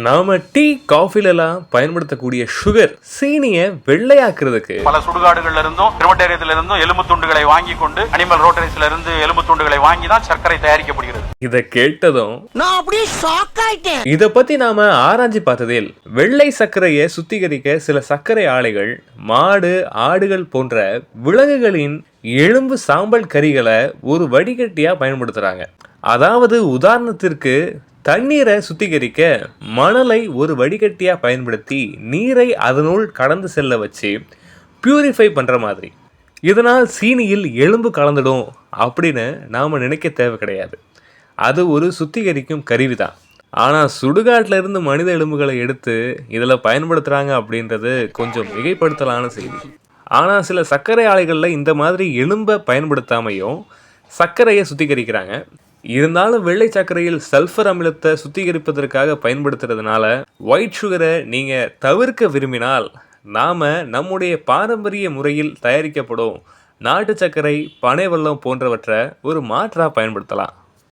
நாம டீ காஃபிலெல்லாம் பயன்படுத்தக்கூடிய சுகர் சீனியை வெள்ளையாக்குறதுக்கு பல சுடுகாடுகள்ல இருந்தும் கிரிமட்டேரியத்துல இருந்தும் எலும்பு துண்டுகளை வாங்கி கொண்டு அனிமல் ரோட்டரிஸ்ல இருந்து எலும்பு துண்டுகளை வாங்கி தான் சர்க்கரை தயாரிக்கப்படுகிறது. இத கேட்டதும் நான் அப்படியே ஷாக் ஆயிட்டேன். இத பத்தி நாம ஆராய்ச்சி பார்த்ததில் வெள்ளை சர்க்கரையை சுத்திகரிக்க சில சர்க்கரை ஆலைகள் மாடு ஆடுகள் போன்ற விலங்குகளின் எலும்பு சாம்பல் கறிகளை ஒரு வடிகட்டியா பயன்படுத்துறாங்க. அதாவது உதாரணத்திற்கு தண்ணீரை சுத்திகரிக்க மணலை ஒரு வடிகட்டியா பயன்படுத்தி நீரை அதனுள் கடந்து செல்ல வச்சு பியூரிஃபை பண்ற மாதிரி. இதனால் சீனியில் எலும்பு கலந்துடும் அப்படின்னு நாம நினைக்க தேவை கிடையாது. அது ஒரு சுத்திகரிக்கும் கருவிதான். ஆனால் சுடுகாட்டில் இருந்து மனித எலும்புகளை எடுத்து இதில் பயன்படுத்துகிறாங்க அப்படின்றது கொஞ்சம் மிகைப்படுத்தலான செய்தி. ஆனால் சில சர்க்கரை ஆலைகளில் இந்த மாதிரி எலும்பை பயன்படுத்தாமையும் சர்க்கரையை சுத்திகரிக்கிறாங்க. இருந்தாலும் வெள்ளை சர்க்கரையில் சல்ஃபர் அமிலத்தை சுத்திகரிப்பதற்காக பயன்படுத்துறதுனால ஒயிட் சுகரை நீங்கள் தவிர்க்க விரும்பினால் நாம் நம்முடைய பாரம்பரிய முறையில் தயாரிக்கப்படும் நாட்டு சர்க்கரை பனை வெல்லம் போன்றவற்றை ஒரு மாற்றாக பயன்படுத்தலாம்.